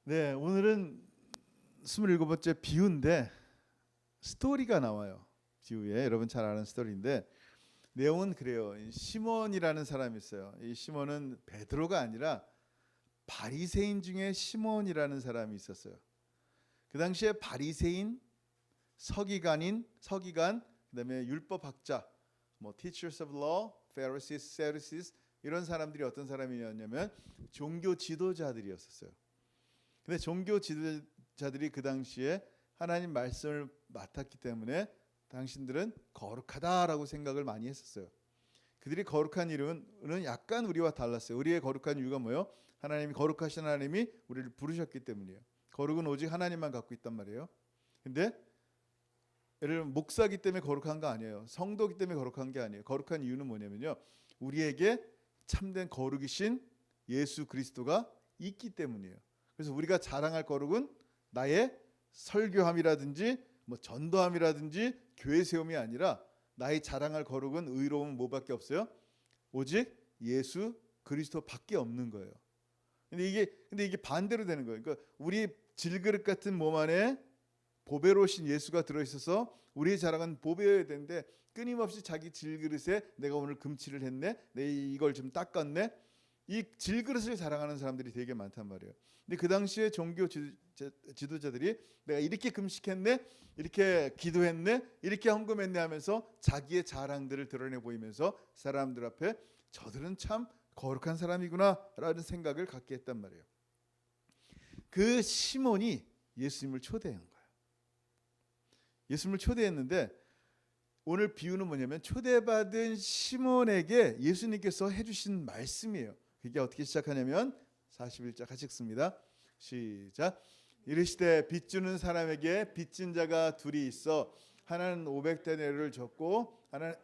네, 오늘은 27번째 비유인데 스토리가 나와요. 비유에 여러분 잘 아는 스토리인데 내용은 그래요. 이 시몬이라는 사람이 있어요. 이 시몬은 베드로가 아니라 바리새인 중에 시몬이라는 사람이 있었어요. 그 당시에 바리새인, 서기관, 그다음에 율법학자, 뭐 teachers of law, Pharisees, Sadducees 이런 사람들이 어떤 사람이었냐면 종교 지도자들이었어요. 근데 종교 지도자들이 그 당시에 하나님 말씀을 맡았기 때문에 당신들은 거룩하다라고 생각을 많이 했었어요. 그들이 거룩한 이유는 약간 우리와 달랐어요. 우리의 거룩한 이유가 뭐예요? 하나님이 거룩하신 하나님이 우리를 부르셨기 때문이에요. 거룩은 오직 하나님만 갖고 있단 말이에요. 근데 예를 들면 목사기 때문에 거룩한 거 아니에요. 성도기 때문에 거룩한 게 아니에요. 거룩한 이유는 뭐냐면요, 우리에게 참된 거룩이신 예수 그리스도가 있기 때문이에요. 그래서 우리가 자랑할 거룩은 나의 설교함이라든지 뭐 전도함이라든지 교회 세움이 아니라 나의 자랑할 거룩은 의로움은 뭐밖에 없어요? 오직 예수 그리스도밖에 없는 거예요. 근데 이게 반대로 되는 거예요. 그러니까 우리 질그릇 같은 몸 안에 보배로우신 예수가 들어있어서 우리의 자랑은 보배여야 되는데 끊임없이 자기 질그릇에 내가 오늘 금치를 했네, 내 이걸 좀 닦았네, 이 질그릇을 자랑하는 사람들이 되게 많단 말이에요. 근데 그 당시에 종교 지도자들이 내가 이렇게 금식했네, 이렇게 기도했네, 이렇게 헌금했네 하면서 자기의 자랑들을 드러내 보이면서 사람들 앞에 저들은 참 거룩한 사람이구나 라는 생각을 갖게 했단 말이에요. 그 시몬이 예수님을 초대한 거예요. 예수님을 초대했는데 오늘 비유는 뭐냐면 초대받은 시몬에게 예수님께서 해주신 말씀이에요. 그게 어떻게 시작하냐면 41절 같이 읽습니다. 시작. 이르시되 빚주는 사람에게 빚진 자가 둘이 있어 하나는 500데나리온을 줬고 하나는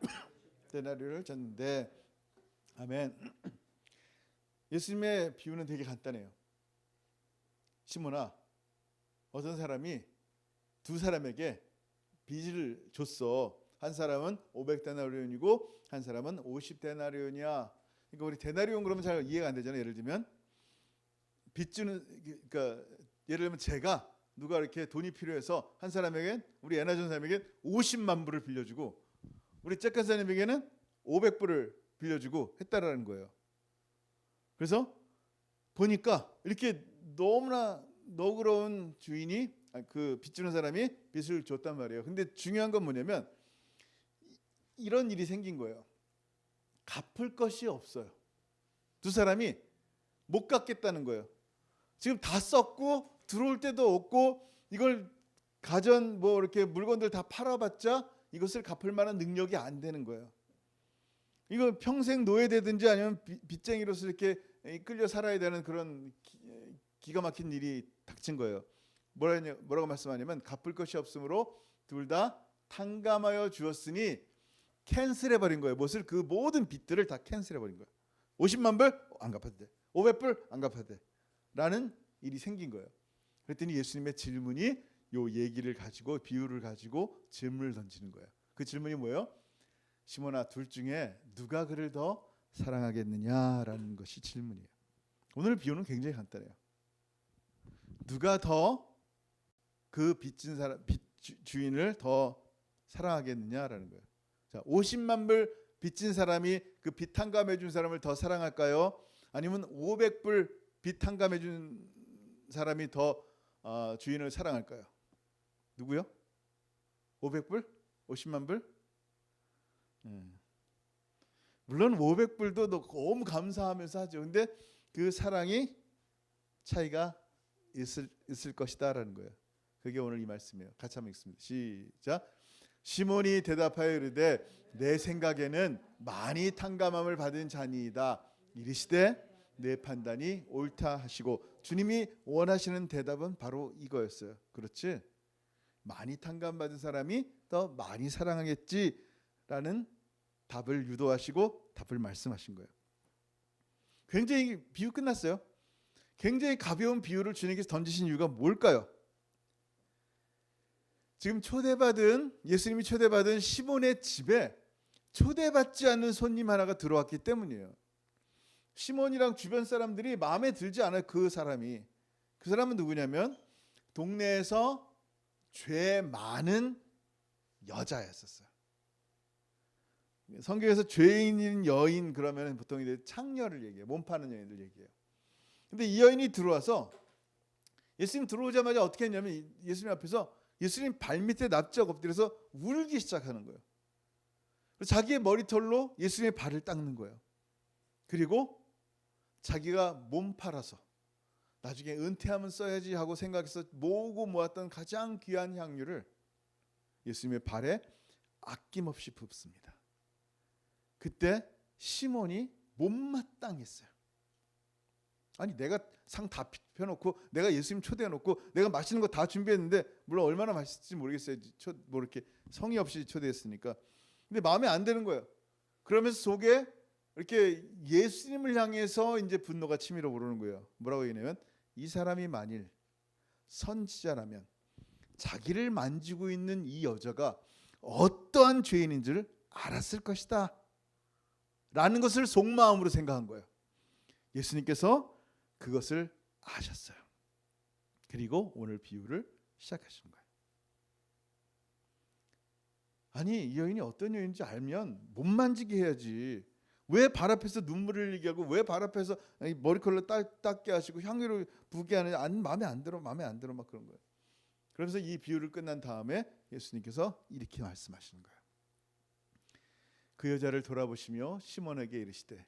데나리온을 줬는데, 아멘. 예수님의 비유는 되게 간단해요. 시몬아, 어떤 사람이 두 사람에게 빚을 줬어. 한 사람은 500데나리온이고 한 사람은 50데나리온이야. 그러니까 우리 데나리온 그러면 잘 이해가 안 되잖아요. 예를 들면 빚주는, 그러니까 예를 들면 제가 누가 이렇게 돈이 필요해서 한 사람에게, 우리 애나전 사람에게 50만 불을 빌려주고 우리 잭한 사람에게는 500불을 빌려주고 했다라는 거예요. 그래서 보니까 이렇게 너무나 너그러운 주인이, 그 빚주는 사람이 빚을 줬단 말이에요. 근데 중요한 건 뭐냐면 이런 일이 생긴 거예요. 갚을 것이 없어요. 두 사람이 못 갚겠다는 거예요. 지금 다 썼고 들어올 때도 없고 이걸 가전 뭐 이렇게 물건들 다 팔아봤자 이것을 갚을 만한 능력이 안 되는 거예요. 이거 평생 노예되든지 아니면 빚쟁이로서 이렇게 끌려 살아야 되는 그런 기가 막힌 일이 닥친 거예요. 뭐라고 말씀하냐면 갚을 것이 없으므로 둘 다 탕감하여 주었으니 캔슬해버린 거예요. 무엇을? 그 모든 빚들을 다 캔슬해버린 거예요. 50만 불? 안 갚아도 돼. 500불? 안 갚아도 돼. 라는 일이 생긴 거예요. 그랬더니 예수님의 질문이 요 얘기를 가지고, 비유를 가지고 질문을 던지는 거예요. 그 질문이 뭐예요? 시몬아, 둘 중에 누가 그를 더 사랑하겠느냐라는 것이 질문이에요. 오늘 비유는 굉장히 간단해요. 누가 더 그 빚진 사람, 빚 주인을 더 사랑하겠느냐라는 거예요. 자, 50만 불 빚진 사람이 그 빚 탕감해 준 사람을 더 사랑할까요? 아니면 500불 빚 탕감해 준 사람이 더 주인을 사랑할까요? 누구요? 500불? 50만 불? 물론 500불도 너무 감사하면서 하죠. 근데 그 사랑이 차이가 있을 것이다라는 거예요. 그게 오늘 이 말씀이에요. 같이 한번 읽습니다. 시작. 시몬이 대답하여 이르되 내 생각에는 많이 탕감함을 받은 자니이다. 이르시되 내 판단이 옳다 하시고, 주님이 원하시는 대답은 바로 이거였어요. 그렇지? 많이 탕감받은 사람이 더 많이 사랑하겠지라는 답을 유도하시고 답을 말씀하신 거예요. 굉장히 비유 끝났어요. 굉장히 가벼운 비유를 주님께서 던지신 이유가 뭘까요? 지금 예수님이 초대받은 시몬의 집에 초대받지 않는 손님 하나가 들어왔기 때문이에요. 시몬이랑 주변 사람들이 마음에 들지 않아요. 그 사람이 그 사람은 누구냐면 동네에서 죄 많은 여자였었어요. 성경에서 죄인인 여인 그러면 보통 이제 창녀를 얘기해요. 몸 파는 여인들 얘기해요. 근데 이 여인이 들어와서 예수님 들어오자마자 어떻게 했냐면 예수님 앞에서 예수님 발밑에 납작 엎드려서 울기 시작하는 거예요. 자기의 머리털로 예수님의 발을 닦는 거예요. 그리고 자기가 몸 팔아서 나중에 은퇴하면 써야지 하고 생각해서 모으고 모았던 가장 귀한 향유를 예수님의 발에 아낌없이 붓습니다. 그때 시몬이 못마땅했어요. 아니 내가 상 다 펴놓고 내가 예수님 초대해놓고 내가 맛있는 거 다 준비했는데 물론 얼마나 맛있을지 모르겠어요. 뭐 이렇게 성의 없이 초대했으니까. 근데 마음에 안 드는 거예요. 그러면서 속에 이렇게 예수님을 향해서 이제 분노가 치밀어 오르는 거예요. 뭐라고 얘기냐면 이 사람이 만일 선지자라면 자기를 만지고 있는 이 여자가 어떠한 죄인인 줄 알았을 것이다 라는 것을 속마음으로 생각한 거예요. 예수님께서 그것을 아셨어요. 그리고 오늘 비유를 시작하신 거예요. 아니 이 여인이 어떤 여인인지 알면 못 만지게 해야지. 왜 발 앞에서 눈물을 흘리게 하고 왜 발 앞에서 머리컬러 닦게 하시고 향유를 부게 하느냐. 마음에 안 들어 막 그런 거예요. 그러면서 이 비유를 끝난 다음에 예수님께서 이렇게 말씀하시는 거예요. 그 여자를 돌아보시며 시몬에게 이르시되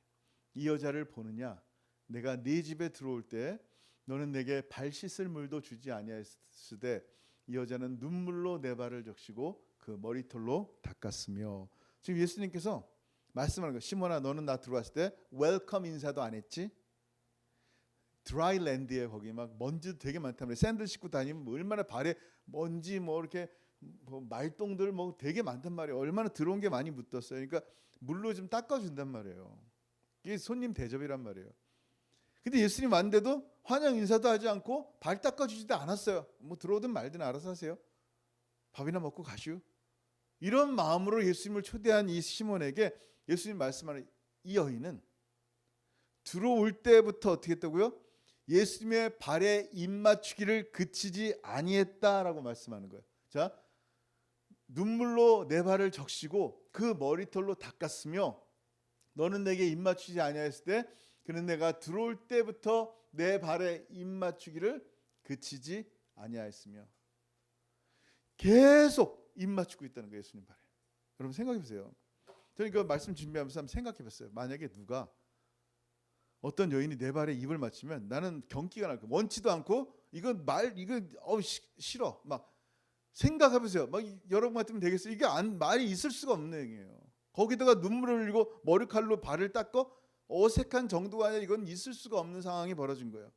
이 여자를 보느냐. 내가 네 집에 들어올 때 너는 내게 발 씻을 물도 주지 아니하였으되 이 여자는 눈물로 내 발을 적시고 그 머리털로 닦았으며. 지금 예수님께서 말씀하는 거예요. 시몬아 너는 나 들어왔을 때 웰컴 인사도 안 했지? 드라이랜드에 거기 막 먼지도 되게 많단 말이에요. 샌들 신고 다니면 얼마나 발에 먼지 뭐 이렇게 뭐 말똥들 뭐 되게 많단 말이에요. 얼마나 들어온 게 많이 묻었어요. 그러니까 물로 좀 닦아준단 말이에요. 이게 손님 대접이란 말이에요. 근데 예수님 왔는데도 환영 인사도 하지 않고 발 닦아주지도 않았어요. 뭐 들어오든 말든 알아서 하세요. 밥이나 먹고 가시오. 이런 마음으로 예수님을 초대한 이 시몬에게 예수님 말씀하는 이 여인은 들어올 때부터 어떻게 했다고요? 예수님의 발에 입 맞추기를 그치지 아니했다라고 말씀하는 거예요. 자, 눈물로 내 발을 적시고 그 머리털로 닦았으며 너는 내게 입 맞추지 아니하였을 때 그는 내가 들어올 때부터 내 발에 입 맞추기를 그치지 아니하였으며. 계속 입 맞추고 있다는 거예요. 예수님 발에. 여러분 생각해 보세요. 저는 그 말씀 준비하면서 한번 생각해 봤어요. 만약에 누가 어떤 여인이 내 발에 입을 맞추면 나는 경기가 날 거예요. 원치도 않고 이거 싫어. 막 생각해 보세요. 막 여러분 같으면 되겠어요. 이게 말이 있을 수가 없는 얘기예요. 거기다가 눈물을 흘리고 머리칼로 발을 닦고 어색한 정도가 아니라 이건 있을 수가 없는 상황이 벌어진 거예요.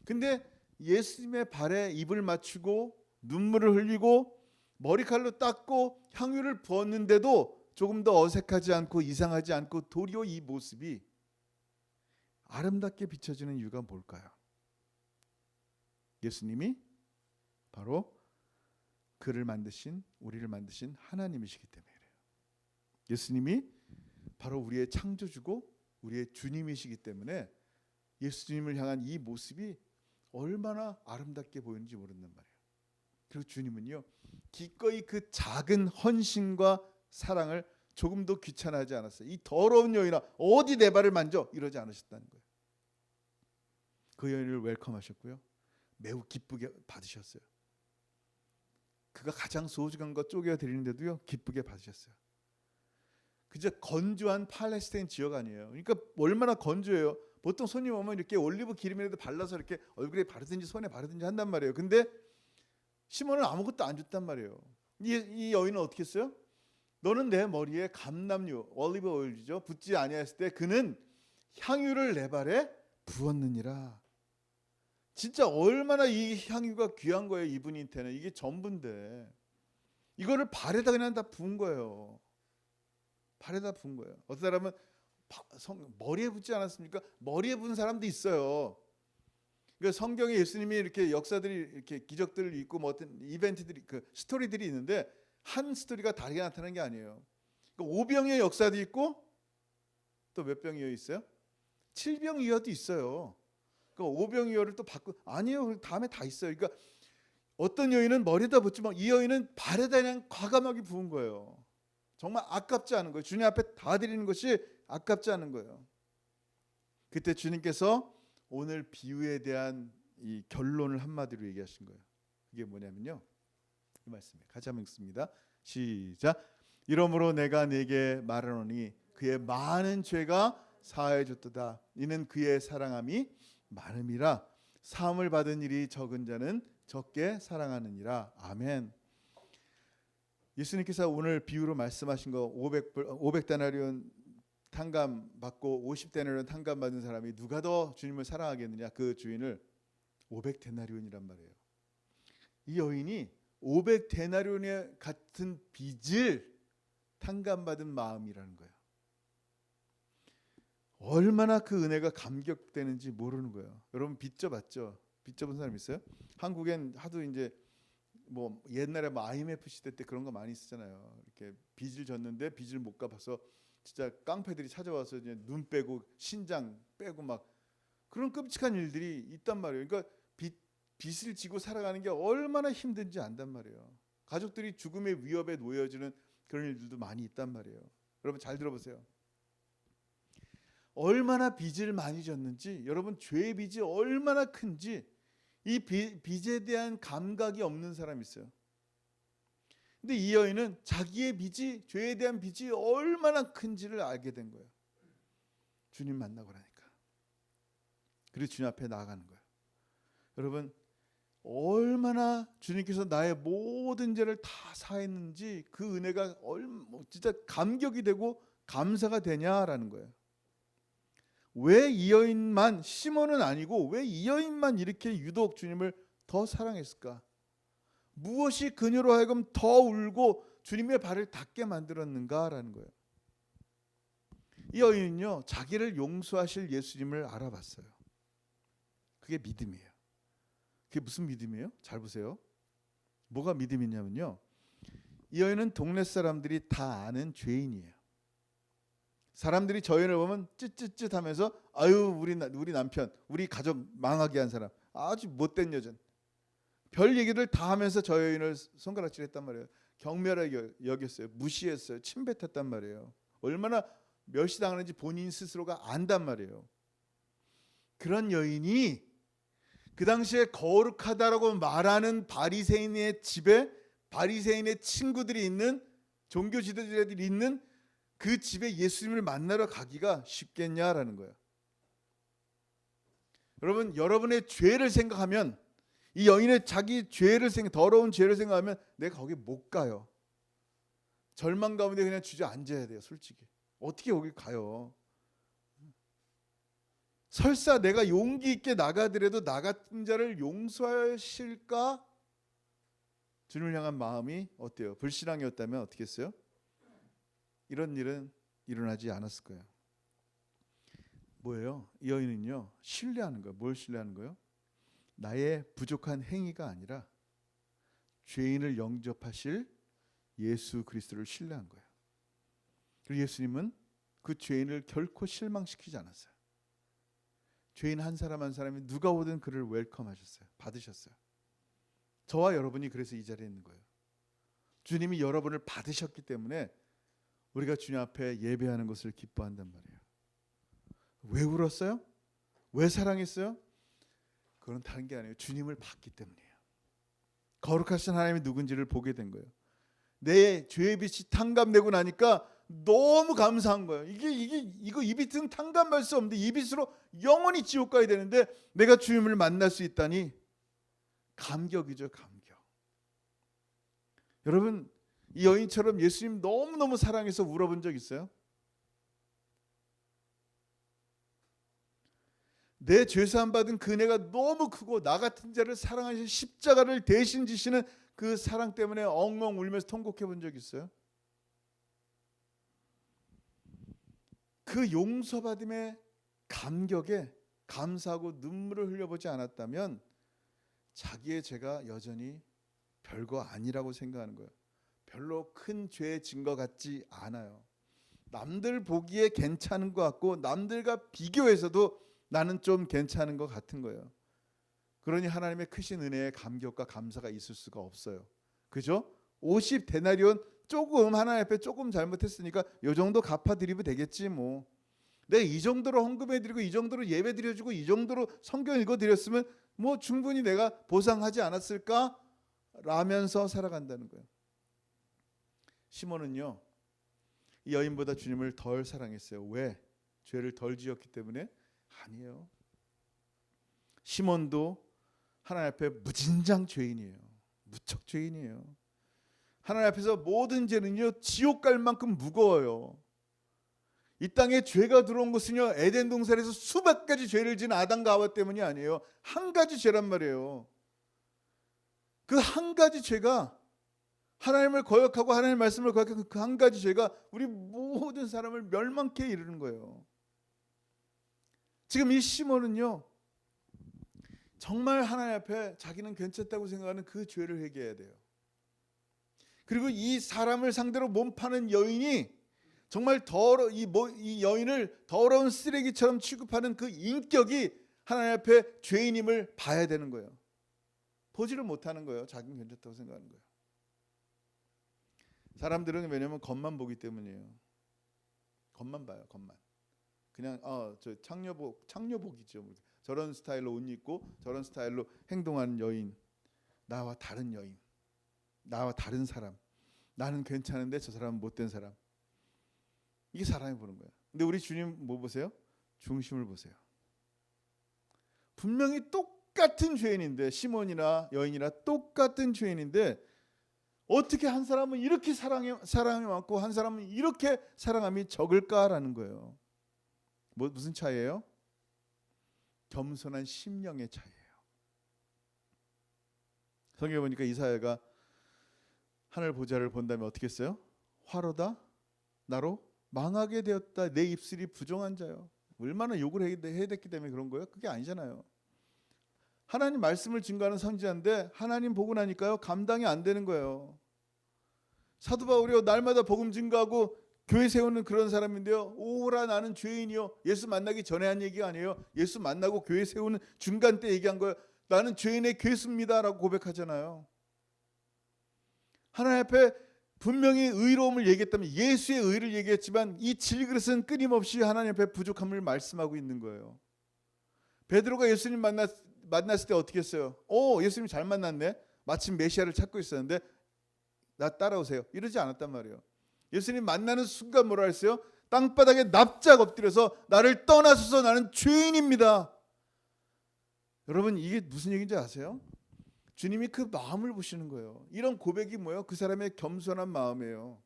근데 예수님의 발에 입을 맞추고 눈물을 흘리고 머리칼로 닦고 향유를 부었는데도 조금 더 어색하지 않고 이상하지 않고 도리어 이 모습이 아름답게 비춰지는 이유가 뭘까요? 예수님이 바로 그를 만드신 우리를 만드신 하나님이시기 때문에 그래요. 예수님이 바로 우리의 창조주고 우리의 주님이시기 때문에 예수님을 향한 이 모습이 얼마나 아름답게 보이는지 모른단 말이에요. 그리고 주님은요 기꺼이 그 작은 헌신과 사랑을 조금도 귀찮아하지 않았어요. 이 더러운 여인아 어디 내 발을 만져 이러지 않으셨다는 거예요. 그 여인을 웰컴하셨고요. 매우 기쁘게 받으셨어요. 그가 가장 소중한 것 쪼개어 드리는데도요 기쁘게 받으셨어요. 그저 건조한 팔레스타인 지역 아니에요. 그러니까 얼마나 건조해요. 보통 손님 오면 이렇게 올리브 기름이라도 발라서 이렇게 얼굴에 바르든지 손에 바르든지 한단 말이에요. 근데 시몬은 아무것도 안 줬단 말이에요. 이 여인은 어떻게 했어요? 너는 내 머리에 감람유, 올리브 오일이죠. 붓지 아니하였을 때 그는 향유를 내 발에 부었느니라. 진짜 얼마나 이 향유가 귀한 거예요. 이분한테는 이게 전부인데 이거를 발에다 그냥 다 부은 거예요. 발에다 부은 거예요. 어떤 사람은 머리에 붓지 않았습니까? 머리에 부은 사람도 있어요. 그러니까 성경에 예수님이 이렇게 역사들이 이렇게 기적들을 있고 뭐 어떤 이벤트들이 그 스토리들이 있는데 한 스토리가 다르게 나타나는 게 아니에요. 그러니까 오병이의 역사도 있고 또 몇 병이어 있어요? 7병이어도 있어요. 그 오병이어를 또 바꾸 아니요. 다음에 다 있어요. 그러니까 어떤 여인은 머리에다 붓지만 이 여인은 발에다 그냥 과감하게 부은 거예요. 정말 아깝지 않은 거예요. 주님 앞에 다 드리는 것이 아깝지 않은 거예요. 그때 주님께서 오늘 비유에 대한 이 결론을 한마디로 얘기하신 거예요. 그게 뭐냐면요. 이 말씀에 같이 한번 읽습니다. 시작. 이러므로 내가 네게 말하노니 그의 많은 죄가 사하여 줬도다. 이는 그의 사랑함이 많음이라. 사함을 받은 일이 적은 자는 적게 사랑하느니라. 아멘. 예수님께서 오늘 비유로 말씀하신 거 500데나리온 탕감 받고 50데나리온 탕감 받은 사람이 누가 더 주님을 사랑하겠느냐? 그 주인을 500데나리온이란 말이에요. 이 여인이 500데나리온의 같은 빚을 탕감받은 마음이라는 거예요. 얼마나 그 은혜가 감격되는지 모르는 거예요. 여러분 빚 져봤죠? 빚 져본 사람 있어요? 한국엔 하도 이제 뭐 옛날에 뭐 IMF 시대 때 그런 거 많이 쓰잖아요. 이렇게 빚을 졌는데 빚을 못 갚아서 진짜 깡패들이 찾아와서 이제 눈 빼고 신장 빼고 막 그런 끔찍한 일들이 있단 말이에요. 그러니까 빚을 지고 살아가는 게 얼마나 힘든지 안단 말이에요. 가족들이 죽음의 위협에 놓여지는 그런 일들도 많이 있단 말이에요. 여러분 잘 들어보세요. 얼마나 빚을 많이 졌는지, 여러분 죄의 빚이 얼마나 큰지 이 빚에 대한 감각이 없는 사람이 있어요. 근데 이 여인은 자기의 빚이, 죄에 대한 빚이 얼마나 큰지를 알게 된 거예요. 주님 만나고 나니까. 그리고 주님 앞에 나아가는 거예요. 여러분 얼마나 주님께서 나의 모든 죄를 다 사했는지 그 은혜가 진짜 감격이 되고 감사가 되냐라는 거예요. 왜 이 여인만, 시몬은 아니고 왜 이 여인만 이렇게 유독 주님을 더 사랑했을까? 무엇이 그녀로 하여금 더 울고 주님의 발을 닿게 만들었는가라는 거예요. 이 여인은요, 자기를 용서하실 예수님을 알아봤어요. 그게 믿음이에요. 그게 무슨 믿음이에요? 잘 보세요. 뭐가 믿음이냐면요, 이 여인은 동네 사람들이 다 아는 죄인이에요. 사람들이 저 여인을 보면 쯧쯧쯧 하면서 아유 우리 남편, 우리 가족 망하게 한 사람, 아주 못된 여전, 별 얘기를 다 하면서 저 여인을 손가락질했단 말이에요. 경멸하게 여겼어요. 무시했어요. 침뱉었단 말이에요. 얼마나 멸시당하는지 본인 스스로가 안단 말이에요. 그런 여인이 그 당시에 거룩하다라고 말하는 바리새인의 집에, 바리새인의 친구들이 있는, 종교 지도자들이 있는 그 집에 예수님을 만나러 가기가 쉽겠냐라는 거예요. 여러분, 여러분의 죄를 생각하면, 이 여인의 자기 죄를 더러운 죄를 생각하면 내가 거기 못 가요. 절망 가운데 그냥 주저앉아야 돼요. 솔직히 어떻게 거기 가요? 설사 내가 용기 있게 나가더라도 나 같은 자를 용서하실까? 주님을 향한 마음이 어때요? 불신앙이었다면 어떻게 했어요? 이런 일은 일어나지 않았을 거예요. 뭐예요? 이 여인은요, 신뢰하는 거예요. 뭘 신뢰하는 거예요? 나의 부족한 행위가 아니라 죄인을 영접하실 예수 그리스도를 신뢰한 거예요. 그리고 예수님은 그 죄인을 결코 실망시키지 않았어요. 죄인 한 사람 한 사람이 누가 오든 그를 웰컴하셨어요. 받으셨어요. 저와 여러분이 그래서 이 자리에 있는 거예요. 주님이 여러분을 받으셨기 때문에 우리가 주님 앞에 예배하는 것을 기뻐한단 말이에요. 왜 울었어요? 왜 사랑했어요? 그건 다른 게 아니에요. 주님을 봤기 때문이에요. 거룩하신 하나님이 누군지를 보게 된 거예요. 내 죄의 빚이 탕감되고 나니까 너무 감사한 거예요. 이거 이 빚은 탕감할 수 없는데 이 빚으로 영원히 지옥 가야 되는데 내가 주님을 만날 수 있다니 감격이죠, 감격. 여러분, 이 여인처럼 예수님 너무너무 사랑해서 울어본 적 있어요? 내 죄사함 받은 그 은혜가 너무 크고 나 같은 자를 사랑하시는, 십자가를 대신 지시는 그 사랑 때문에 엉엉 울면서 통곡해 본 적 있어요? 그 용서받음의 감격에 감사하고 눈물을 흘려보지 않았다면 자기의 죄가 여전히 별거 아니라고 생각하는 거예요. 별로 큰 죄의 증거 같지 않아요. 남들 보기에 괜찮은 것 같고 남들과 비교해서도 나는 좀 괜찮은 것 같은 거예요. 그러니 하나님의 크신 은혜에 감격과 감사가 있을 수가 없어요. 그죠? 50데나리온 조금 하나님 앞에 조금 잘못했으니까 요 정도 갚아드리면 되겠지 뭐. 내가 이 정도로 헌금해드리고 이 정도로 예배드려주고 이 정도로 성경 읽어드렸으면 뭐 충분히 내가 보상하지 않았을까? 라면서 살아간다는 거예요. 시몬은요, 이 여인보다 주님을 덜 사랑했어요. 왜? 죄를 덜 지었기 때문에? 아니에요. 시몬도 하나님 앞에 무진장 죄인이에요. 무척 죄인이에요. 하나님 앞에서 모든 죄는요, 지옥 갈 만큼 무거워요. 이 땅에 죄가 들어온 것은요, 에덴 동산에서 수백 가지 죄를 지은 아담과 하와 때문이 아니에요. 한 가지 죄란 말이에요. 그 한 가지 죄가, 하나님을 거역하고 하나님의 말씀을 거역하는 그 한 가지 죄가 우리 모든 사람을 멸망케 이르는 거예요. 지금 이 시몬은요, 정말 하나님 앞에 자기는 괜찮다고 생각하는 그 죄를 회개해야 돼요. 그리고 이 사람을 상대로 몸 파는 여인이 정말 이 여인을 더러운 쓰레기처럼 취급하는 그 인격이 하나님 앞에 죄인임을 봐야 되는 거예요. 보지를 못하는 거예요. 자기는 괜찮다고 생각하는 거예요. 사람들은 왜냐하면 겉만 보기 때문이에요. 겉만 봐요. 겉만. 그냥 저 창녀복이죠. 저런 스타일로 옷 입고 저런 스타일로 행동하는 여인, 나와 다른 여인, 나와 다른 사람, 나는 괜찮은데 저 사람은 못된 사람. 이게 사람이 보는 거예요. 근데 우리 주님 뭐 보세요? 중심을 보세요. 분명히 똑같은 죄인인데, 시몬이나 여인이나 똑같은 죄인인데 어떻게 한 사람은 이렇게 사랑이 많고 한 사람은 이렇게 사랑함이 적을까라는 거예요. 무슨 차이예요? 겸손한 심령의 차이예요. 성경에 보니까 이사야가 하늘 보좌를 본다면 어떻게 했어요? 화로다 나로 망하게 되었다. 내 입술이 부정한 자요. 얼마나 욕을 해야 됐기 때문에 그런 거예요? 그게 아니잖아요. 하나님 말씀을 증거하는 선지자인데 하나님 보고 나니까요, 감당이 안 되는 거예요. 사도 바울이요, 날마다 복음 증거하고 교회 세우는 그런 사람인데요, 오라 나는 죄인이요. 예수 만나기 전에 한 얘기가 아니에요. 예수 만나고 교회 세우는 중간 때 얘기한 거예요. 나는 죄인의 괴수입니다 라고 고백하잖아요. 하나님 앞에 분명히 의로움을 얘기했다면, 예수의 의를 얘기했지만 이 질그릇은 끊임없이 하나님 앞에 부족함을 말씀하고 있는 거예요. 베드로가 예수님 만났을 때 어떻게 했어요? 예수님 잘 만났네. 마침 메시아를 찾고 있었는데 나 따라오세요. 이러지 않았단 말이에요. 예수님 만나는 순간 뭐라 했어요? 땅바닥에 납작 엎드려서 나를 떠나소서, 나는 죄인입니다. 여러분, 이게 무슨 얘기인지 아세요? 주님이 그 마음을 보시는 거예요. 이런 고백이 뭐예요? 그 사람의 겸손한 마음이에요.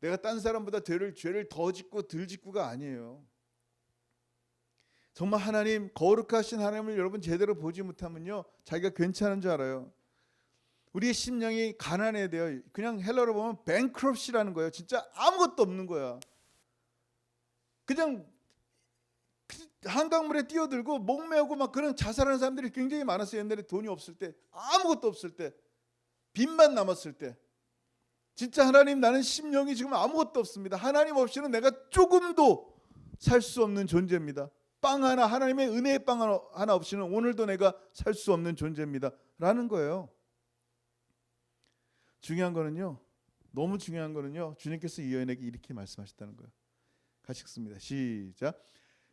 내가 딴 사람보다 죄를 더 짓고 덜 짓고가 아니에요. 정말 하나님, 거룩하신 하나님을 여러분 제대로 보지 못하면요, 자기가 괜찮은 줄 알아요. 우리의 심령이 가난해야 돼요. 그냥 헬러로 보면 뱅크럽시라는 거예요. 진짜 아무것도 없는 거야. 그냥 한강물에 뛰어들고 목매우고 막 그런 자살하는 사람들이 굉장히 많았어요. 옛날에 돈이 없을 때, 아무것도 없을 때, 빚만 남았을 때. 진짜 하나님, 나는 심령이 지금 아무것도 없습니다. 하나님 없이는 내가 조금도 살 수 없는 존재입니다. 빵 하나, 하나님의 은혜의 빵 하나 없이는 오늘도 내가 살 수 없는 존재입니다 라는 거예요. 중요한 거는요, 너무 중요한 거는요, 주님께서 이 여인에게 이렇게 말씀하셨다는 거예요. 같이 읽습니다. 시작.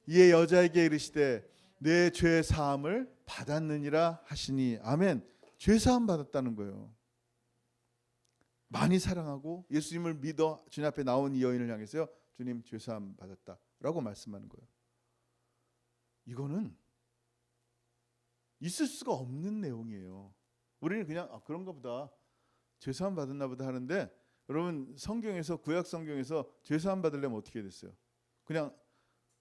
이에 여자에게 이르시되 내 죄 사함을 받았느니라 하시니. 아멘. 죄 사함 받았다는 거예요. 많이 사랑하고 예수님을 믿어 주님 앞에 나온 이 여인을 향해서요, 주님 죄 사함 받았다라고 말씀하는 거예요. 이거는 있을 수가 없는 내용이에요. 우리는 그냥 그런가 보다, 죄사함 받았나 보다 하는데, 여러분 성경에서, 구약 성경에서 죄사함 받으려면 어떻게 됐어요? 그냥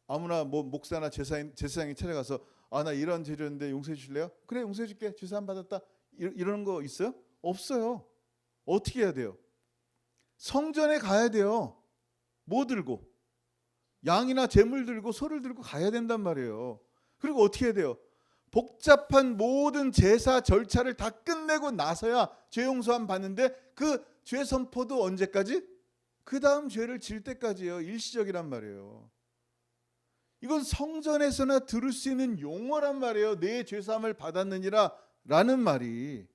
아무나 뭐 목사나 제사장이 찾아가서 나 이런 죄졌는데 용서해 주실래요? 그래, 용서해 줄게. 죄사함 받았다. 이런 거 있어요? 없어요. 어떻게 해야 돼요? 성전에 가야 돼요. 뭐 들고? 양이나 제물 들고 소를 들고 가야 된단 말이에요. 그리고 어떻게 해야 돼요? 복잡한 모든 제사 절차를 다 끝내고 나서야 죄 용서함 받는데, 그 죄 선포도 언제까지? 그 다음 죄를 질 때까지예요. 일시적이란 말이에요. 이건 성전에서나 들을 수 있는 용어란 말이에요. 내 죄사함을 받았느니라 라는 말이.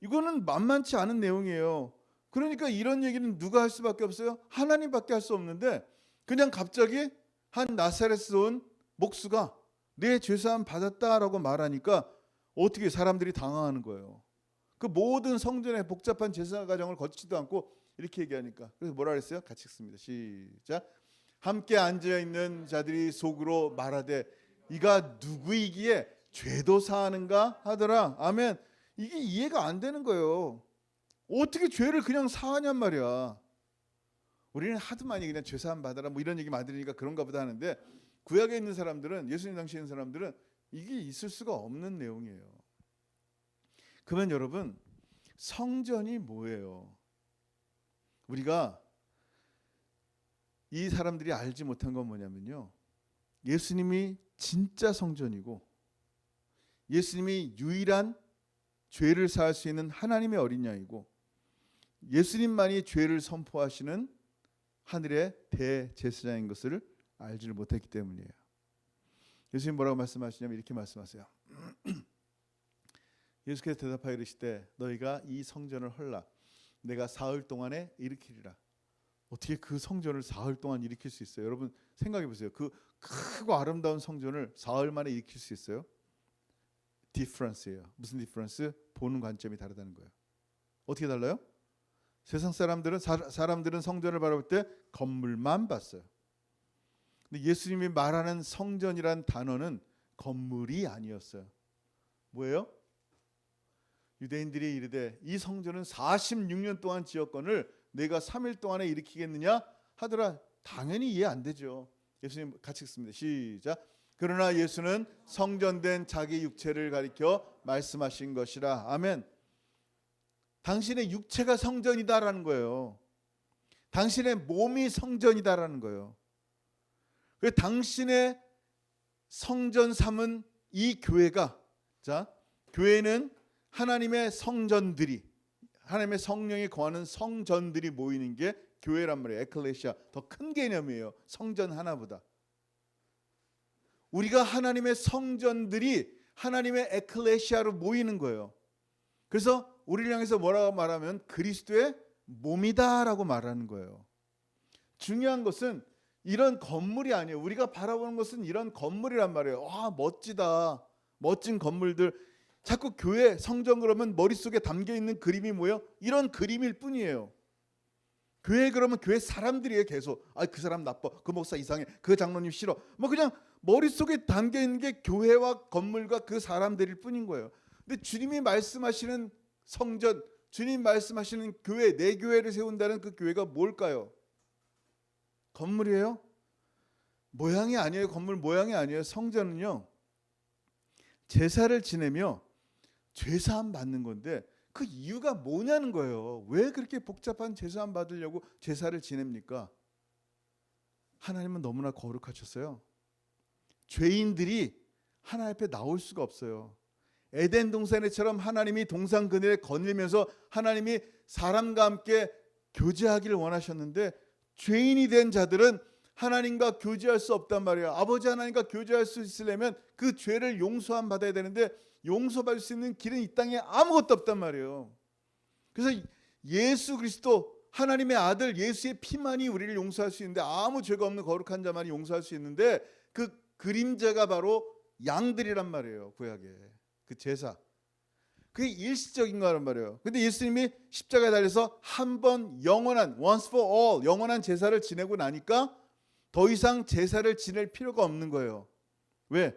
이거는 만만치 않은 내용이에요. 그러니까 이런 얘기는 누가 할 수밖에 없어요? 하나님밖에 할 수 없는데 그냥 갑자기 한 나사렛에서 온 목수가 내 죄사함 받았다라고 말하니까 어떻게 사람들이 당황하는 거예요. 그 모든 성전의 복잡한 제사 과정을 거치지도 않고 이렇게 얘기하니까. 그래서 뭐라 그랬어요? 같이 읽습니다. 시작. 함께 앉아있는 자들이 속으로 말하되 이가 누구이기에 죄도 사하는가 하더라. 아멘. 이게 이해가 안 되는 거예요. 어떻게 죄를 그냥 사하냔 말이야. 우리는 하도 많이 그냥 죄사함 받아라 뭐 이런 얘기 많이 들으니까 그런가 보다 하는데 구약에 있는 사람들은, 예수님 당시에 있는 사람들은 이게 있을 수가 없는 내용이에요. 그러면 여러분, 성전이 뭐예요? 우리가 이 사람들이 알지 못한 건 뭐냐면요, 예수님이 진짜 성전이고 예수님이 유일한 죄를 사할 수 있는 하나님의 어린 양이고 예수님만이 죄를 선포하시는 하늘의 대제사장인 것을 알지를 못했기 때문이에요. 예수님 뭐라고 말씀하시냐면 이렇게 말씀하세요. 예수께서 대답하여 이르시되 너희가 이 성전을 헐라 내가 사흘 동안에 일으키리라. 어떻게 그 성전을 사흘 동안 일으킬 수 있어요? 여러분 생각해 보세요. 그 크고 아름다운 성전을 사흘 만에 일으킬 수 있어요? 디퍼런스예요. 무슨 디퍼런스? 보는 관점이 다르다는 거예요. 어떻게 달라요? 세상 사람들은 성전을 바라볼 때 건물만 봤어요. 근데 예수님이 말하는 성전이란 단어는 건물이 아니었어요. 뭐예요? 유대인들이 이르되 이 성전은 46년 동안 지었건을 내가 3일 동안에 일으키겠느냐 하더라. 당연히 이해 안 되죠. 예수님 같이 읽습니다. 시작. 그러나 예수는 성전된 자기 육체를 가리켜 말씀하신 것이라. 아멘. 당신의 육체가 성전이다라는 거예요. 당신의 몸이 성전이다라는 거예요. 그래서 당신의 성전 삼은 이 교회가, 자, 교회는 하나님의 성전들이, 하나님의 성령이 거하는 성전들이 모이는 게 교회란 말이에요. 에클레시아, 더 큰 개념이에요. 성전 하나보다. 우리가 하나님의 성전들이 하나님의 에클레시아로 모이는 거예요. 그래서 우리를 향해서 뭐라고 말하면 그리스도의 몸이다라고 말하는 거예요. 중요한 것은 이런 건물이 아니에요. 우리가 바라보는 것은 이런 건물이란 말이에요. 와, 멋지다. 멋진 건물들. 자꾸 교회, 성전 그러면 머릿속에 담겨있는 그림이 뭐예요? 이런 그림일 뿐이에요. 교회 그러면 교회 사람들이에요. 계속. 아, 그 사람 나빠. 그 목사 이상해. 그 장로님 싫어. 뭐 그냥 머릿속에 담겨있는 게 교회와 건물과 그 사람들일 뿐인 거예요. 근데 주님이 말씀하시는 성전, 주님 말씀하시는 교회, 내 교회를 세운다는 그 교회가 뭘까요? 건물이에요? 모양이 아니에요. 건물 모양이 아니에요. 성전은요, 제사를 지내며 죄사함 받는 건데 그 이유가 뭐냐는 거예요. 왜 그렇게 복잡한 죄사함 받으려고 제사를 지냅니까? 하나님은 너무나 거룩하셨어요. 죄인들이 하나님 앞에 나올 수가 없어요. 에덴 동산에처럼 하나님이 동산 그늘에 거닐면서 하나님이 사람과 함께 교제하기를 원하셨는데 죄인이 된 자들은 하나님과 교제할 수 없단 말이에요. 아버지 하나님과 교제할 수 있으려면 그 죄를 용서함 받아야 되는데 용서받을 수 있는 길은 이 땅에 아무것도 없단 말이에요. 그래서 예수 그리스도 하나님의 아들 예수의 피만이 우리를 용서할 수 있는데, 아무 죄가 없는 거룩한 자만이 용서할 수 있는데 그 그림자가 바로 양들이란 말이에요. 구약에 그 제사, 그게 일시적인 거란 말이에요. 근데 예수님이 십자가에 달려서 한 번 영원한, once for all, 영원한 제사를 지내고 나니까 더 이상 제사를 지낼 필요가 없는 거예요. 왜?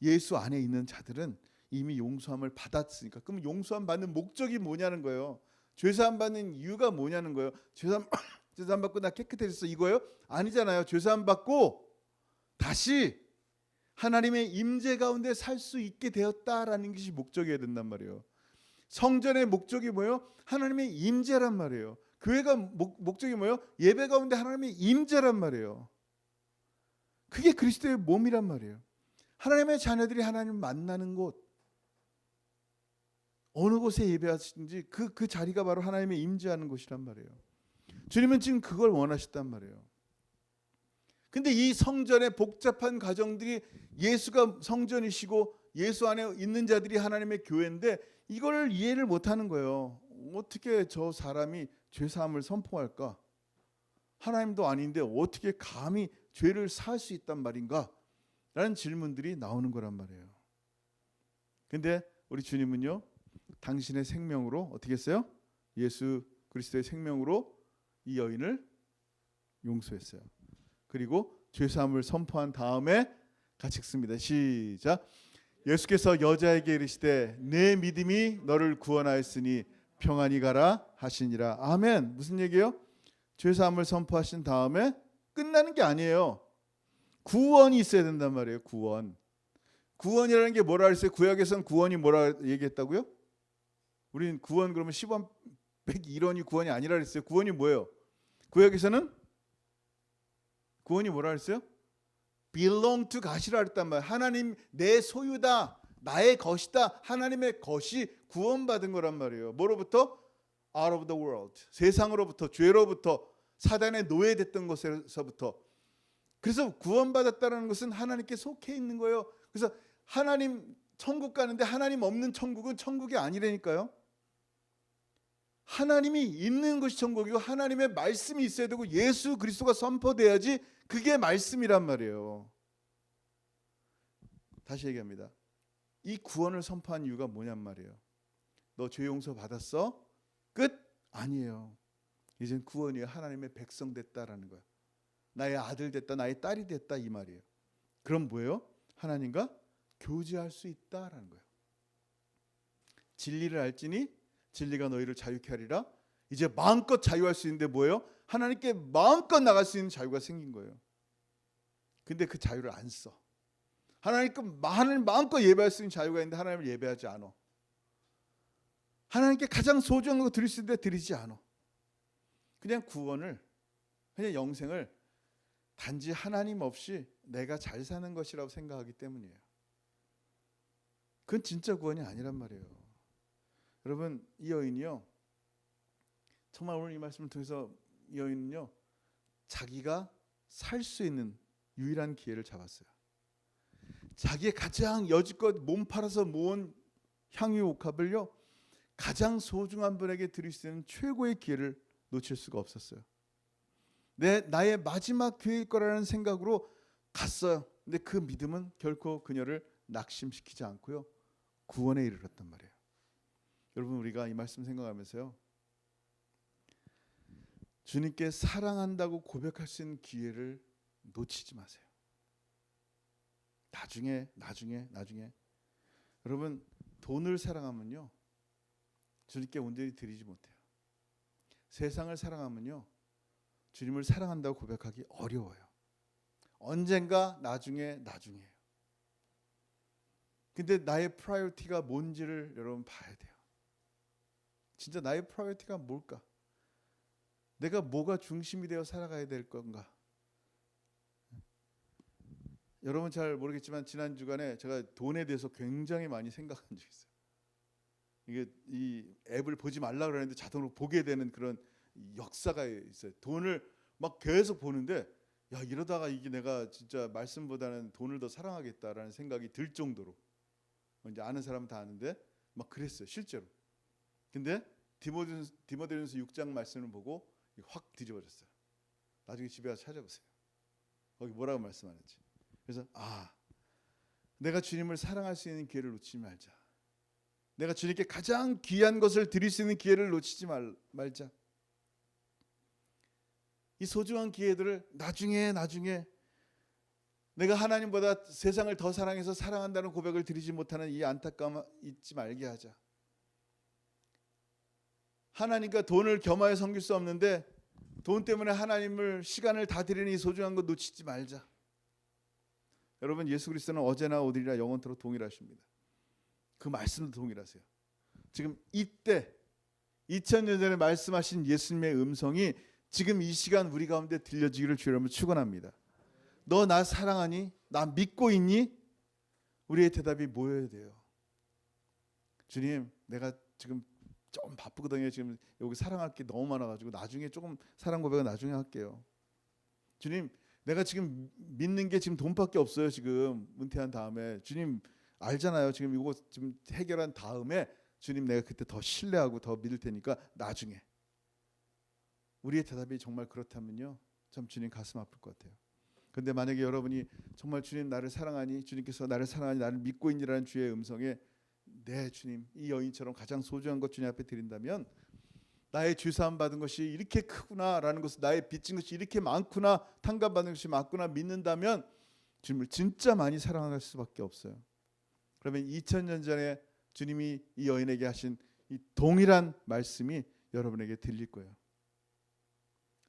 예수 안에 있는 자들은 이미 용서함을 받았으니까. 그럼 용서함 받는 목적이 뭐냐는 거예요. 죄사함 받는 이유가 뭐냐는 거예요. 죄사함 받고 나 깨끗해졌어 이거예요? 아니잖아요. 죄사함 받고 다시 하나님의 임재 가운데 살 수 있게 되었다라는 것이 목적이어야 된단 말이에요. 성전의 목적이 뭐예요? 하나님의 임재란 말이에요. 교회가 목적이 뭐예요? 예배 가운데 하나님의 임재란 말이에요. 그게 그리스도의 몸이란 말이에요. 하나님의 자녀들이 하나님을 만나는 곳, 어느 곳에 예배하시든지 그 자리가 바로 하나님의 임재하는 곳이란 말이에요. 주님은 지금 그걸 원하셨단 말이에요. 근데 이 성전의 복잡한 과정들이 예수가 성전이시고 예수 안에 있는 자들이 하나님의 교회인데 이걸 이해를 못하는 거예요. 어떻게 저 사람이 죄사함을 선포할까? 하나님도 아닌데 어떻게 감히 죄를 사할 수 있단 말인가? 라는 질문들이 나오는 거란 말이에요. 근데 우리 주님은요, 당신의 생명으로 어떻게 했어요? 예수 그리스도의 생명으로 이 여인을 용서했어요. 그리고 죄사함을 선포한 다음에 같이 읽습니다. 시작. 예수께서 여자에게 이르시되 내 믿음이 너를 구원하였으니 평안히 가라 하시니라. 아멘. 무슨 얘기예요? 죄사함을 선포하신 다음에 끝나는 게 아니에요. 구원이 있어야 된단 말이에요. 구원. 구원이라는 게 뭐라 그랬어요? 구약에서는 구원이 뭐라 얘기했다고요? 우리는 구원 그러면 10원 101원이 구원이 아니라 그랬어요. 구원이 뭐예요? 구약에서는 구원이 뭐라 그랬어요? belong to God이라 그랬단 말이에요. 하나님 내 소유다. 나의 것이다. 하나님의 것이 구원받은 거란 말이에요. 뭐로부터? out of the world. 세상으로부터, 죄로부터, 사단의 노예됐던 것에서부터. 그래서 구원받았다는 것은 하나님께 속해 있는 거예요. 그래서 하나님 천국 가는데 하나님 없는 천국은 천국이 아니라니까요. 하나님이 있는 것이 천국이고 하나님의 말씀이 있어야 되고 예수 그리스도가 선포돼야지 그게 말씀이란 말이에요. 다시 얘기합니다. 이 구원을 선포한 이유가 뭐냔 말이에요. 너 죄 용서 받았어? 끝? 아니에요. 이젠 구원이 하나님의 백성 됐다라는 거야. 나의 아들 됐다, 나의 딸이 됐다 이 말이에요. 그럼 뭐예요? 하나님과 교제할 수 있다라는 거예요. 진리를 알지니 진리가 너희를 자유케 하리라. 이제 마음껏 자유할 수 있는데 뭐예요? 하나님께 마음껏 나갈 수 있는 자유가 생긴 거예요. 근데 그 자유를 안 써. 하나님 마음껏 예배할 수 있는 자유가 있는데 하나님을 예배하지 않아. 하나님께 가장 소중한 거 드릴 수 있는데 드리지 않아. 그냥 구원을, 그냥 영생을 단지 하나님 없이 내가 잘 사는 것이라고 생각하기 때문이에요. 그건 진짜 구원이 아니란 말이에요. 여러분, 이 여인이요, 정말 오늘 이 말씀을 통해서 이 여인은요, 자기가 살 수 있는 유일한 기회를 잡았어요. 자기의 가장 여지껏 몸 팔아서 모은 향유 옥합을요, 가장 소중한 분에게 드릴 수 있는 최고의 기회를 놓칠 수가 없었어요. 나의 마지막 기회일 거라는 생각으로 갔어요. 근데 그 믿음은 결코 그녀를 낙심시키지 않고요, 구원에 이르렀단 말이에요. 여러분, 우리가 이 말씀 생각하면서요, 주님께 사랑한다고 고백할 수 있는 기회를 놓치지 마세요. 나중에. 여러분, 돈을 사랑하면요, 주님께 온전히 드리지 못해요. 세상을 사랑하면요, 주님을 사랑한다고 고백하기 어려워요. 언젠가 나중에예요. 근데 나의 프라이어티가 뭔지를 여러분 봐야 돼요. 진짜 나의 프라이어티가 뭘까? 내가 뭐가 중심이 되어 살아가야 될 건가? 여러분 잘 모르겠지만 지난 주간에 제가 돈에 대해서 굉장히 많이 생각한 적이 있어요. 이게 이 앱을 보지 말라 그러는데 자동으로 보게 되는 그런 역사가 있어요. 돈을 막 계속 보는데, 야, 이러다가 이게 내가 진짜 말씀보다는 돈을 더 사랑하겠다라는 생각이 들 정도로, 이제 아는 사람은 다 아는데 막 그랬어요, 실제로. 근데 디모데전서 6장 말씀을 보고 확 뒤집어졌어요. 나중에 집에 가서 찾아보세요. 거기 뭐라고 말씀하는지. 그래서 내가 주님을 사랑할 수 있는 기회를 놓치지 말자. 내가 주님께 가장 귀한 것을 드릴 수 있는 기회를 놓치지 말자. 이 소중한 기회들을 나중에 내가 하나님보다 세상을 더 사랑해서 사랑한다는 고백을 드리지 못하는 이 안타까움 잊지 말게 하자. 하나님과 돈을 겸하여 섬길 수 없는데 돈 때문에 하나님을 시간을 다 드리는 이 소중한 것 놓치지 말자. 여러분, 예수 그리스도는 어제나 오늘이나 영원토록 동일하십니다. 그 말씀도 동일하세요. 지금 이때 2000년 전에 말씀하신 예수님의 음성이 지금 이 시간 우리 가운데 들려지기를 주 여러분 축원합니다. 너 나 사랑하니? 나 믿고 있니? 우리의 대답이 뭐여야 돼요? 주님, 내가 지금 좀 바쁘거든요. 지금 여기 사랑할 게 너무 많아가지고 나중에 조금 사랑 고백은 나중에 할게요. 주님, 내가 지금 믿는 게 지금 돈밖에 없어요. 지금 은퇴한 다음에 주님 알잖아요. 지금 이거 좀 해결한 다음에 주님 내가 그때 더 신뢰하고 더 믿을 테니까 나중에. 우리의 대답이 정말 그렇다면요, 참 주님 가슴 아플 것 같아요. 그런데 만약에 여러분이 정말 주님 나를 사랑하니, 주님께서 나를 사랑하니, 나를 믿고 있니라는 주의 음성에 네 주님, 이 여인처럼 가장 소중한 것 주님 앞에 드린다면, 나의 죄사함 받은 것이 이렇게 크구나라는 것을, 나의 빚진 것이 이렇게 많구나, 탕감받은 것이 많구나 믿는다면 주님을 진짜 많이 사랑할 수밖에 없어요. 그러면 2000년 전에 주님이 이 여인에게 하신 이 동일한 말씀이 여러분에게 들릴 거예요.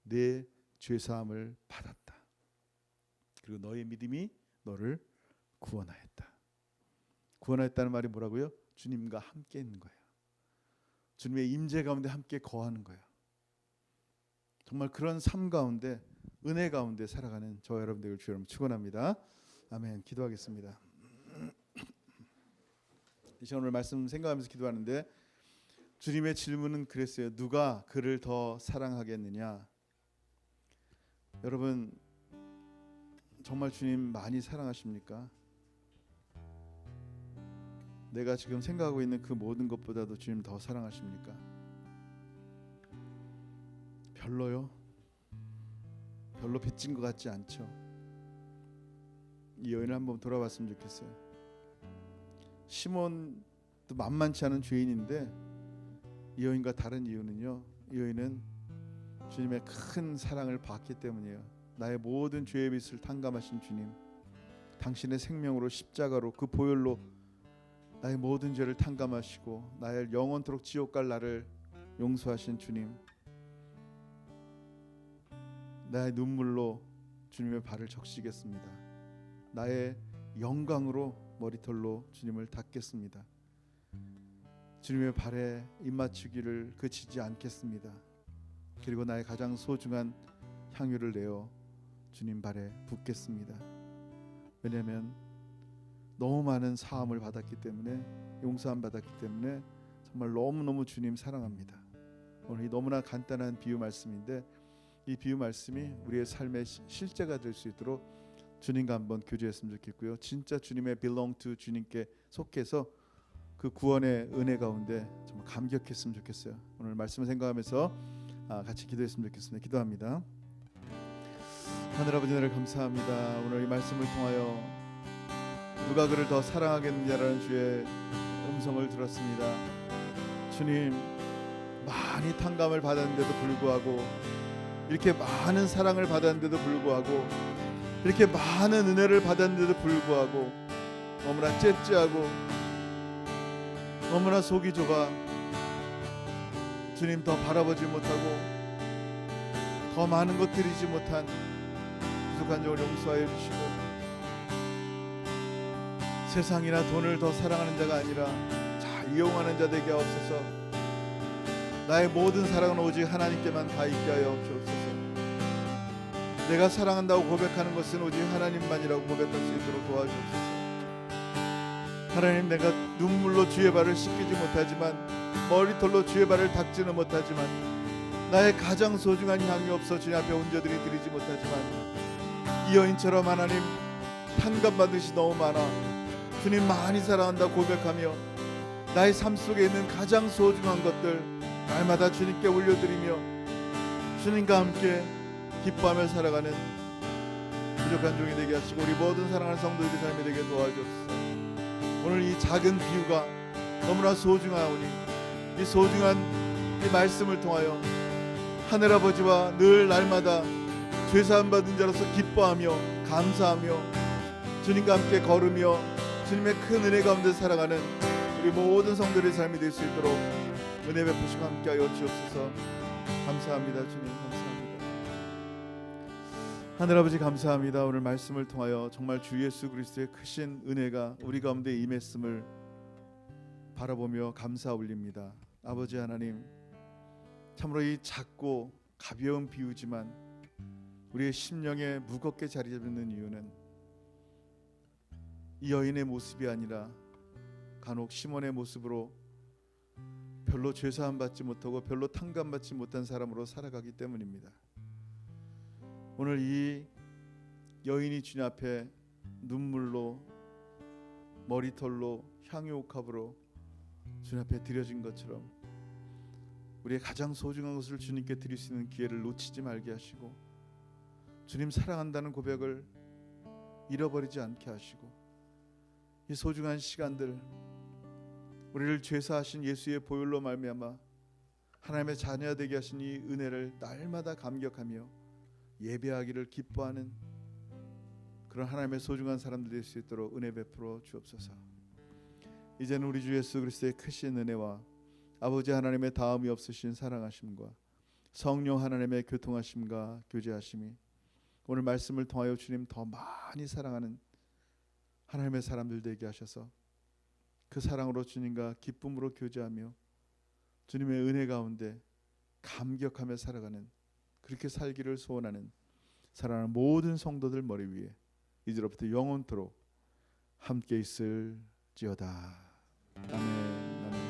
내 죄사함을 받았다. 그리고 너의 믿음이 너를 구원하였다. 구원하였다는 말이 뭐라고요? 주님과 함께 있는 거예요. 주님의 임재 가운데 함께 거하는 거예요. 정말 그런 삶 가운데, 은혜 가운데 살아가는 저와 여러분들을 주여 여러분 축원합니다. 아멘. 기도하겠습니다. 이 시간 오늘 말씀 생각하면서 기도하는데, 주님의 질문은 그랬어요. 누가 그를 더 사랑하겠느냐? 여러분 정말 주님 많이 사랑하십니까? 내가 지금 생각하고 있는 그 모든 것보다도 주님 더 사랑하십니까? 별로요. 별로 빚진 것 같지 않죠. 이 여인을 한번 돌아봤으면 좋겠어요. 시몬도 만만치 않은 죄인인데 이 여인과 다른 이유는요, 이 여인은 주님의 큰 사랑을 받기 때문이에요. 나의 모든 죄의 빚을 탕감하신 주님, 당신의 생명으로 십자가로 그 보혈로 나의 모든 죄를 탕감하시고 나의 영원토록 지옥 갈 나를 용서하신 주님, 나의 눈물로 주님의 발을 적시겠습니다. 나의 영광으로 머리털로 주님을 닦겠습니다. 주님의 발에 입맞추기를 그치지 않겠습니다. 그리고 나의 가장 소중한 향유를 내어 주님 발에 붓겠습니다. 왜냐하면 너무 많은 사함을 받았기 때문에, 용서함 받았기 때문에 정말 너무너무 주님 사랑합니다. 오늘 이 너무나 간단한 비유 말씀인데, 이 비유 말씀이 우리의 삶의 실제가 될 수 있도록 주님과 한번 교제했으면 좋겠고요. 진짜 주님의 belong to 주님께 속해서 그 구원의 은혜 가운데 정말 감격했으면 좋겠어요. 오늘 말씀을 생각하면서 같이 기도했으면 좋겠습니다. 기도합니다. 하늘 아버지, 은혜를 감사합니다. 오늘 이 말씀을 통하여 누가 그를 더 사랑하겠느냐라는 주의 음성을 들었습니다. 주님, 많이 탕감을 받았는데도 불구하고, 이렇게 많은 사랑을 받았는데도 불구하고, 이렇게 많은 은혜를 받았는데도 불구하고 너무나 째째하고 너무나 속이 좁아 주님 더 바라보지 못하고 더 많은 것 드리지 못한 부족한 점을 용서하여 주시고, 세상이나 돈을 더 사랑하는 자가 아니라 잘 이용하는 자 되게 하옵소서. 나의 모든 사랑은 오직 하나님께만 다 있게 하여 주옵소서. 내가 사랑한다고 고백하는 것은 오직 하나님만이라고 고백할 수 있도록 도와주옵소서. 하나님, 내가 눈물로 주의 발을 씻기지 못하지만, 머리털로 주의 발을 닦지는 못하지만, 나의 가장 소중한 향유 없어 주님 앞에 온전히 드리지 못하지만, 이 여인처럼 하나님 탕감받은 것이 너무 많아 주님 많이 사랑한다고 고백하며 나의 삶 속에 있는 가장 소중한 것들 날마다 주님께 올려드리며 주님과 함께 기뻐하며 살아가는 부족한 종이 되게 하시고, 우리 모든 사랑하는 성도들의 삶이 되게 도와주옵소서. 오늘 이 작은 비유가 너무나 소중하오니 이 소중한 이 말씀을 통하여 하늘아버지와 늘 날마다 죄사함 받은 자로서 기뻐하며 감사하며 주님과 함께 걸으며 주님의 큰 은혜 가운데 살아가는 우리 모든 성도들의 삶이 될 수 있도록 은혜 베푸시고 함께하여 주옵소서. 감사합니다. 주님 감사합니다. 하늘아버지 감사합니다. 오늘 말씀을 통하여 정말 주 예수 그리스도의 크신 은혜가 우리 가운데 임했음을 바라보며 감사 올립니다. 아버지 하나님, 참으로 이 작고 가벼운 비유지만 우리의 심령에 무겁게 자리 잡는 이유는 이 여인의 모습이 아니라 간혹 시몬의 모습으로 별로 죄사함 받지 못하고 별로 탕감 받지 못한 사람으로 살아가기 때문입니다. 오늘 이 여인이 주님 앞에 눈물로 머리털로 향유옥합으로 주님 앞에 드려진 것처럼 우리의 가장 소중한 것을 주님께 드릴 수 있는 기회를 놓치지 말게 하시고 주님 사랑한다는 고백을 잃어버리지 않게 하시고 이 소중한 시간들 우리를 죄사하신 예수의 보혈로 말미암아 하나님의 자녀 되게 하신 이 은혜를 날마다 감격하며 예배하기를 기뻐하는 그런 하나님의 소중한 사람들 될 수 있도록 은혜 베풀어 주옵소서. 이제는 우리 주 예수 그리스도의 크신 은혜와 아버지 하나님의 다음이 없으신 사랑하심과 성령 하나님의 교통하심과 교제하심이 오늘 말씀을 통하여 주님 더 많이 사랑하는 하나님의 사람들 되게 하셔서 그 사랑으로 주님과 기쁨으로 교제하며 주님의 은혜 가운데 감격하며 살아가는 그렇게 살기를 소원하는 사랑하는 모든 성도들 머리 위에 이제로부터 영원토록 함께 있을지어다. 아멘. 아멘.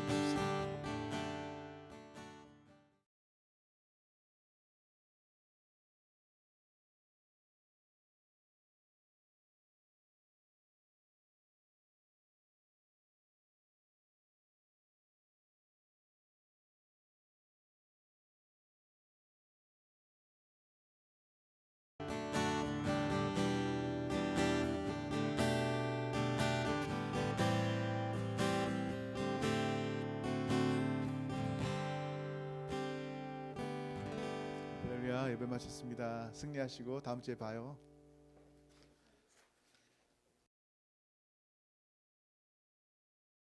할렐루야. 예배 마쳤습니다. 승리하시고 다음 주에 봐요.